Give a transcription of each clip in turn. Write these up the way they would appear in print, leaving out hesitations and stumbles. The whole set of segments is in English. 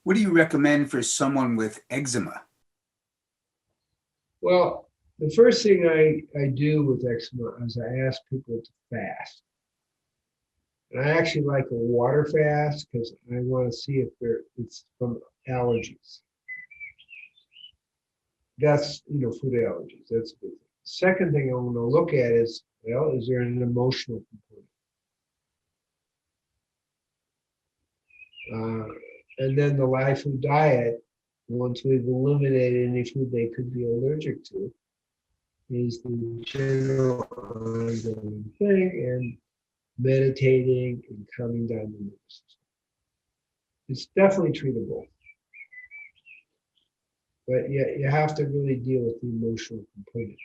What do you recommend for someone with eczema? Well, the first thing I do with eczema is I ask people to fast. And I actually like a water fast because I want to see if it's from allergies. That's, food allergies. That's a good thing. Second thing I want to look at is, well, is there an emotional component? And then the live food diet, once we've eliminated any food they could be allergic to, is the general ongoing thing, and meditating and calming down the nervous system. It's definitely treatable, but you have to really deal with the emotional component.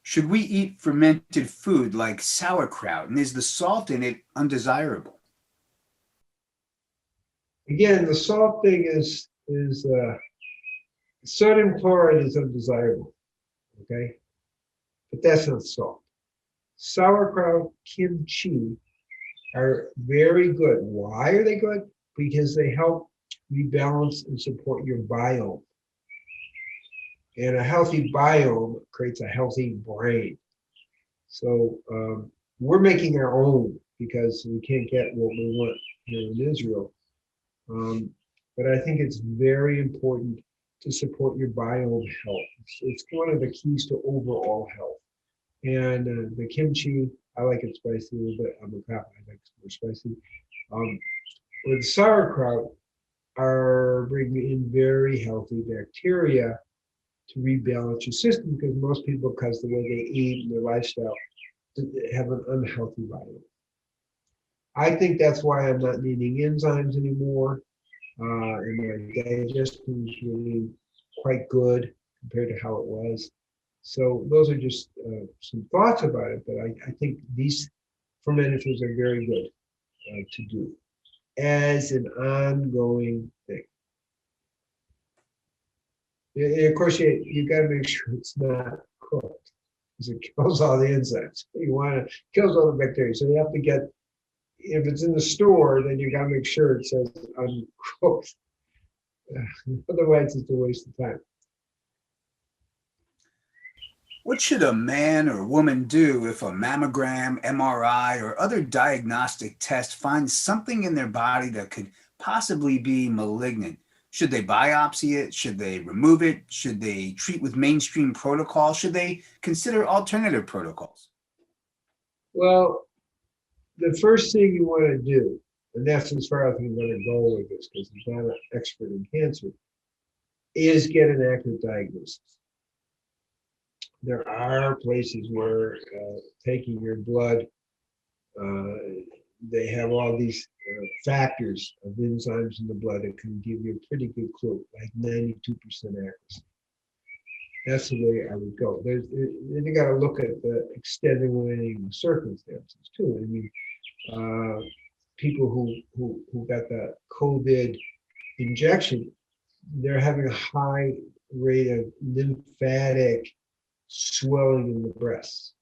Should we eat fermented food like sauerkraut? And is the salt in it undesirable? Again, the salt thing is sodium chloride is undesirable, okay? But that's not salt. Sauerkraut, kimchi are very good. Why are they good? Because they help rebalance and support your biome. And a healthy biome creates a healthy brain. So we're making our own because we can't get what we want here in Israel. But I think it's very important to support your biome health. It's one of the keys to overall health. And the kimchi, I like it spicy a little bit. I'm a cop, I like it more spicy. With sauerkraut, are bringing in very healthy bacteria to rebalance your system, because most people, because the way they eat and their lifestyle, have an unhealthy biome. I think that's why I'm not needing enzymes anymore, and my digestion is really quite good compared to how it was. So those are just some thoughts about it, but I think these fermented foods are very good to do as an ongoing thing. And of course, you got to make sure it's not cooked, because it kills all the enzymes. You want to kills all the bacteria. So you have to get, if it's in the store, then you got to make sure it says uncooked. Otherwise, it's a waste of time. What should a man or woman do if a mammogram, MRI, or other diagnostic test finds something in their body that could possibly be malignant? Should they biopsy it? Should they remove it? Should they treat with mainstream protocol? Should they consider alternative protocols? Well, the first thing you want to do, and that's as far as I'm going to go with this, because I'm not an expert in cancer, is get an accurate diagnosis. There are places where taking your blood, they have all these factors of enzymes in the blood that can give you a pretty good clue, like 92% accuracy. That's the way I would go. Then you got to look at the extenuating circumstances too. I mean, people who got the COVID injection, they're having a high rate of lymphatic swelling in the breasts.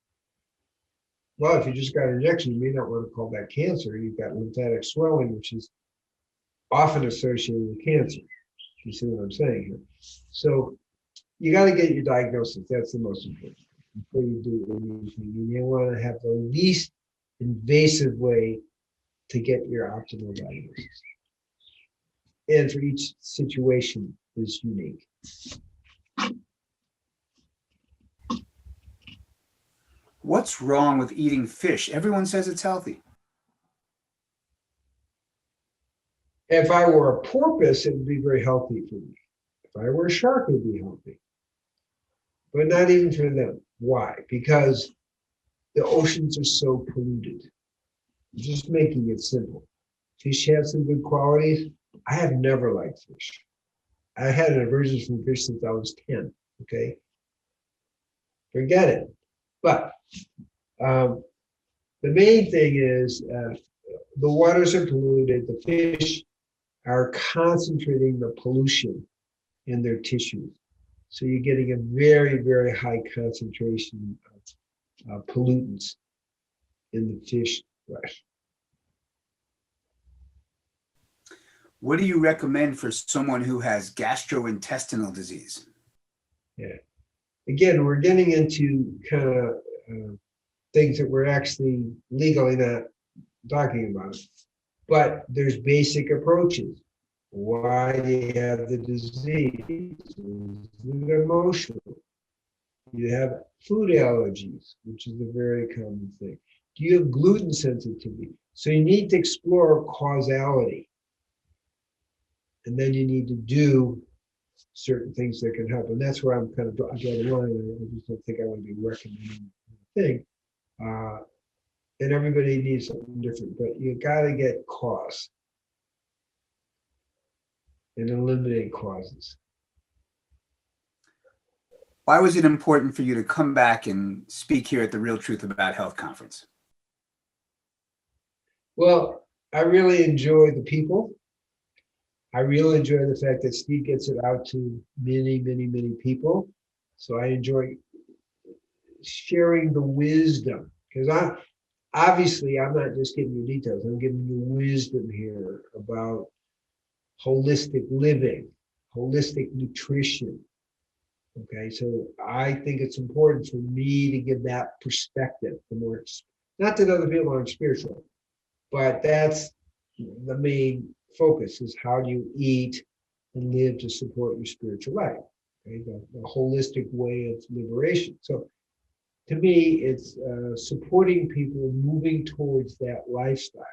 Well, if you just got an injection, you may not want to call that cancer. You've got lymphatic swelling, which is often associated with cancer. You see what I'm saying here? So you got to get your diagnosis. That's the most important before you do anything. You want to have the least invasive way to get your optimal diagnosis. And for each situation is unique. What's wrong with eating fish? Everyone says it's healthy. If I were a porpoise, it would be very healthy for me. If I were a shark, it would be healthy. But not even for them. Why? Because the oceans are so polluted. Just making it simple. Fish have some good qualities. I have never liked fish. I had an aversion from fish since I was 10. Okay. Forget it. But the main thing is the waters are polluted. The fish are concentrating the pollution in their tissues. So you're getting a very, very high concentration of pollutants in the fish flesh. What do you recommend for someone who has gastrointestinal disease? Yeah. Again, we're getting into kind of things that we're actually legally not talking about. But there's basic approaches. Why do you have the disease? Is it emotional? You have food allergies, which is a very common thing. Do you have gluten sensitivity? So you need to explore causality. And then you need to do certain things that can help. And that's where I'm kind of drawing the line. I just don't think I want to be recommending a thing. And everybody needs something different, but you got to get cause and eliminate causes. Why was it important for you to come back and speak here at the Real Truth About Health conference? Well, I really enjoy the people. I really enjoy the fact that Steve gets it out to many, many, many people. So I enjoy sharing the wisdom, because obviously I'm not just giving you details, I'm giving you wisdom here about holistic living, holistic nutrition. Okay, so I think it's important for me to give that perspective. Not that other people aren't spiritual, but that's the main focus, is how do you eat and live to support your spiritual life, okay? The holistic way of liberation. So to me, it's supporting people moving towards that lifestyle,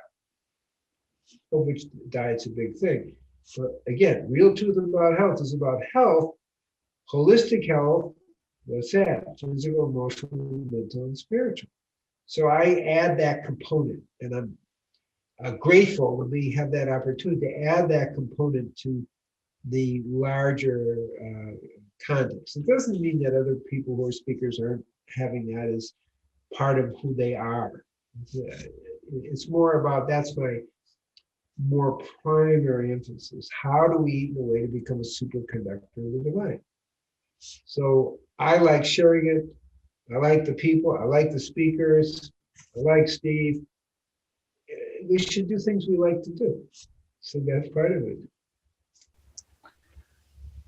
of which diet's a big thing. But again, Real Truth About Health is about health, holistic health, what's that? Physical, emotional, mental, and spiritual. So I add that component, and I'm grateful when we have that opportunity to add that component to the larger context. It doesn't mean that other people who are speakers aren't having that as part of who they are. It's more about, that's my more primary emphasis. How do we eat in a way to become a superconductor of the divine? So I like sharing it. I like the people. I like the speakers. I like Steve. We should do things we like to do. So that's part of it.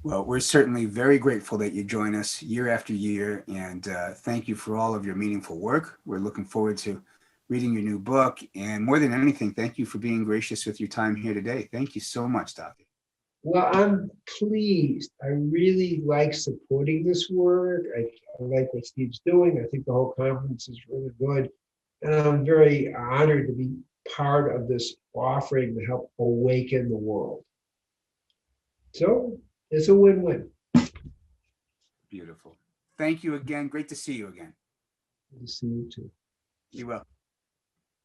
Well, we're certainly very grateful that you join us year after year, and thank you for all of your meaningful work. We're looking forward to reading your new book, and more than anything, thank you for being gracious with your time here today. Thank you so much, Doctor. Well, I'm pleased. I really like supporting this work. I like what Steve's doing. I think the whole conference is really good. And I'm very honored to be part of this offering to help awaken the world. So it's a win-win. Beautiful. Thank you again. Great to see you again. Good to see you too. You will.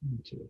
You too.